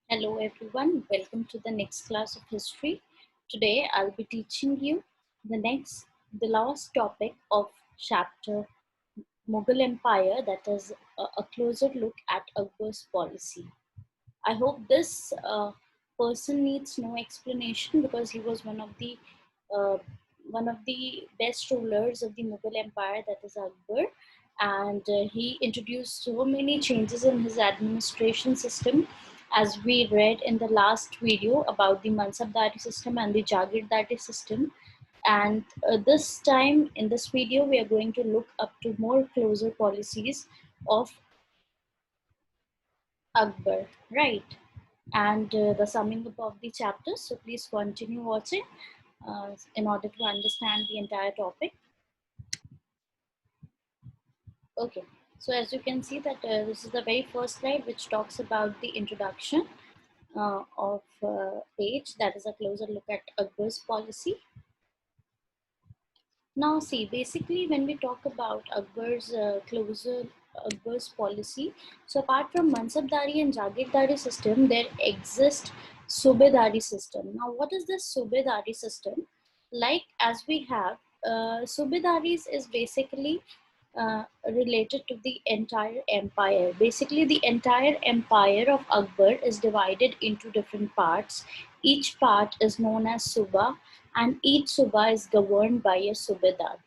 Hello everyone, welcome to the next class of history. Today I'll be teaching you the last topic of chapter Mughal Empire, that is a closer look at Akbar's policy. I hope this person needs no explanation because he was uh, one of the best rulers of the Mughal Empire, that is Akbar, and he introduced so many changes in his administration system, as we read in the last video about the Mansabdari system and the Jagirdari system. And this time in this video, we are going to look up to more closer policies of Akbar, right? And the summing up of the chapter. So please continue watching in order to understand the entire topic. Okay, so as you can see that this is the very first slide which talks about the introduction of page, that is a closer look at Akbar's policy. Now see, basically when we talk about Akbar's policy, so apart from Mansabdari and Jagirdari system, there exists Subedari system. Now what is this Subedari system? Like as we have, Subedaris is basically related to the entire empire. Basically the entire empire of Akbar is divided into different parts. Each part is known as Suba, and each Suba is governed by a Subedar,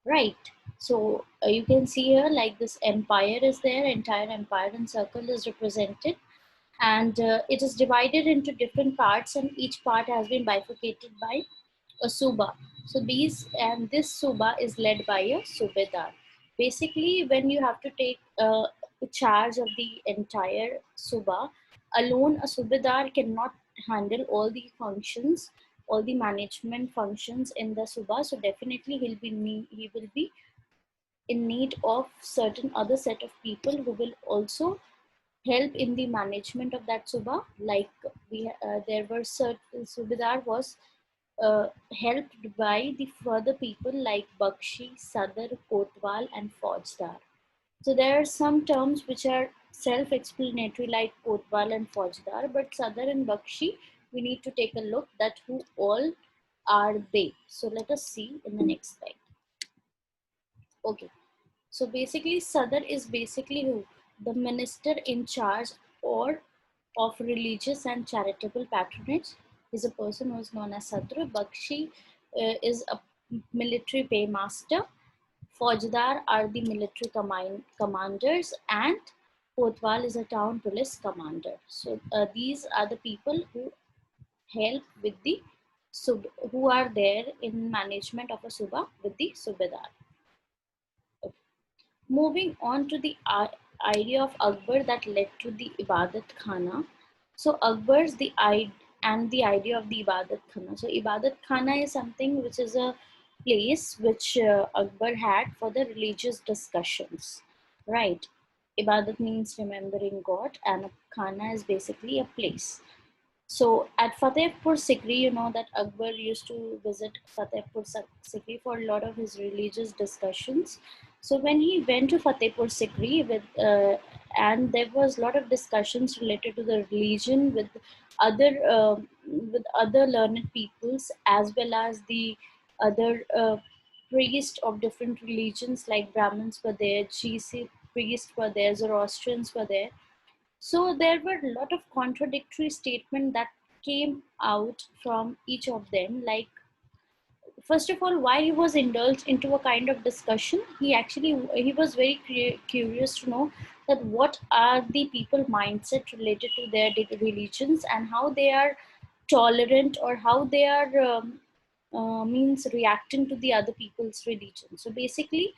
right? So you can see here like this empire is there, entire empire and circle is represented, and it is divided into different parts, and each part has been bifurcated by a Suba. So this Suba is led by a Subedar. Basically, when you have to take charge of the entire Suba, alone a Subedar cannot handle all the functions, all the management functions in the Suba. So definitely he will be in need of certain other set of people who will also help in the management of that Suba. Like there were certain Subedar was helped by the further people like Bakshi, Sadr, Kotwal, and Faujdar. So there are some terms which are self-explanatory like Kotwal and Faujdar, but Sadr and Bakshi, we need to take a look that who all are they. So let us see in the next slide. Okay, so basically Sadr is basically who? The minister in charge or of religious and charitable patronage is a person who is known as Sadr. Bakshi is a military paymaster. Faujdar are the military commanders, and Kotwal is a town police commander. So these are the people who help with the who are there in management of a suba with the subedar. Okay. Moving on to the idea of Akbar that led to the Ibadat Khana. So Akbar's the idea of the Ibadat Khana. So Ibadat Khana is something which is a place which Akbar had for the religious discussions, right? Ibadat means remembering God, and a Khana is basically a place. So at Fatehpur Sikri, you know that Akbar used to visit Fatehpur Sikri for a lot of his religious discussions. So when he went to Fatehpur Sikri and there was a lot of discussions related to the religion with other learned peoples, as well as the other priests of different religions like Brahmins were there, GC priests were there, Zoroastrians were there. So there were a lot of contradictory statements that came out from each of them. Like, first of all, why he was indulged into a kind of discussion, he was very curious to know that what are the people mindset related to their religions, and how they are tolerant, or how they are means reacting to the other people's religion. So basically,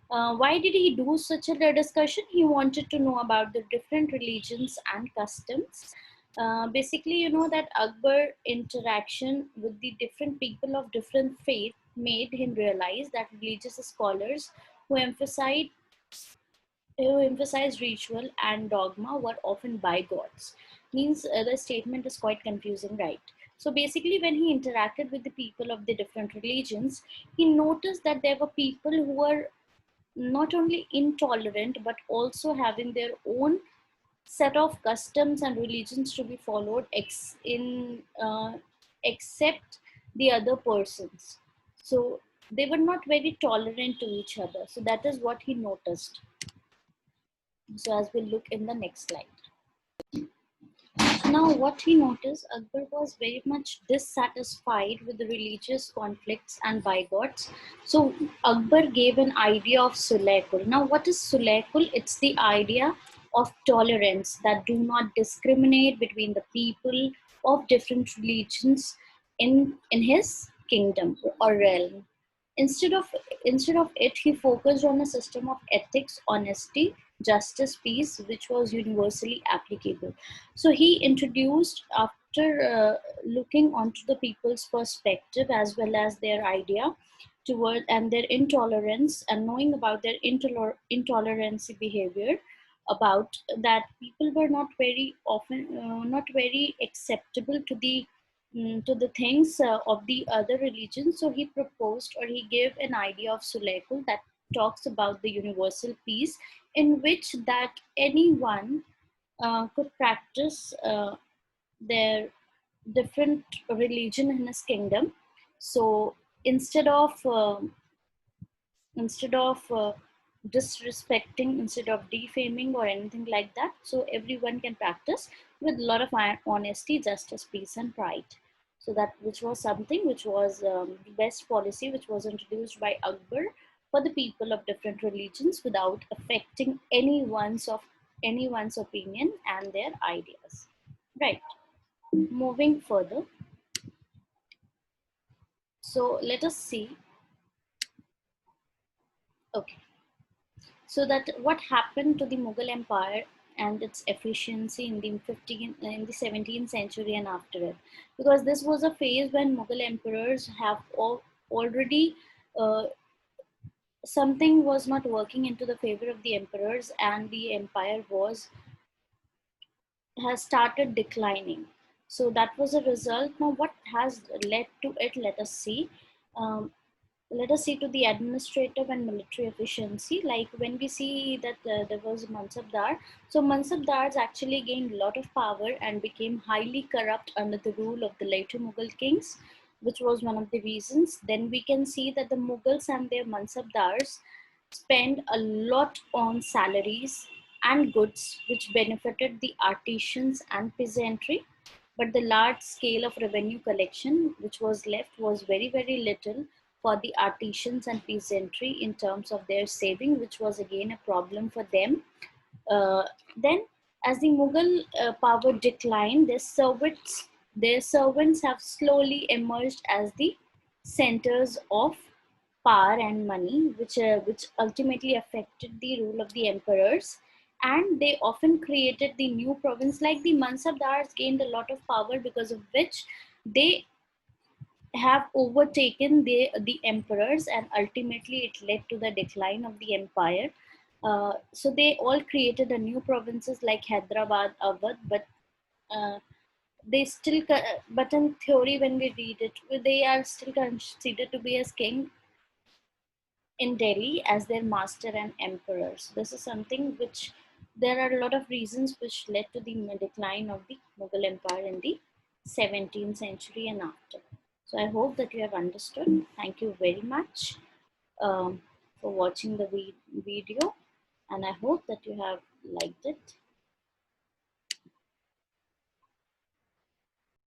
why did he do such a discussion? He wanted to know about the different religions and customs. Basically, you know that Akbar interaction with the different people of different faith made him realize that religious scholars who emphasize ritual and dogma were often bigots. Means the statement is quite confusing, right? So basically, when he interacted with the people of the different religions, he noticed that there were people who were not only intolerant but also having their own set of customs and religions to be followed except the other persons. So they were not very tolerant to each other. So that is what he noticed. So as we'll look in the next slide. Now, what he noticed, Akbar was very much dissatisfied with the religious conflicts and bigots. So, Akbar gave an idea of Sulaykul. Now, what is Sulaykul? It's the idea of tolerance, that do not discriminate between the people of different religions in his kingdom or realm. Instead of instead of it, he focused on a system of ethics, honesty, justice, peace, which was universally applicable. So he introduced, after looking onto the people's perspective as well as their idea toward and their intolerance, and knowing about their intolerance behavior, about that people were not very often not very acceptable to the things of the other religions. So he proposed, or he gave an idea of Sulaykul that talks about the universal peace, in which that anyone could practice their different religion in his kingdom. So instead of instead of disrespecting, instead of defaming or anything like that, so everyone can practice with a lot of honesty, justice, peace, and pride. So that, which was something which was the best policy which was introduced by Akbar for the people of different religions without affecting anyone's opinion and their ideas. Right. Moving further. So let us see. Okay. So that what happened to the Mughal Empire and its efficiency in the 17th century and after it, because this was a phase when Mughal emperors have already uh, something was not working into the favor of the emperors, and the empire has started declining. So that was a result. Now, what has led to it? Um, let us see to the administrative and military efficiency. Like when we see that there was Mansabdar, so Mansabdars actually gained a lot of power and became highly corrupt under the rule of the later Mughal kings, which was one of the reasons. Then we can see that the Mughals and their Mansabdars spend a lot on salaries and goods, which benefited the artisans and peasantry. But the large scale of revenue collection which was left was very, very little for the artisans and peasantry in terms of their saving, which was again a problem for them. Then, as the Mughal power declined, their servants have slowly emerged as the centers of power and money, which ultimately affected the rule of the emperors. And they often created the new province, like the Mansabdars gained a lot of power, because of which they have overtaken the emperors, and ultimately it led to the decline of the empire. So they all created a new provinces like Hyderabad, Awadh, but uh, they still, but in theory, when we read it, they are still considered to be as king in Delhi as their master and emperors. This is something which there are a lot of reasons which led to the decline of the Mughal Empire in the 17th century and after. So I hope that you have understood. Thank you very much for watching the video, and I hope that you have liked it.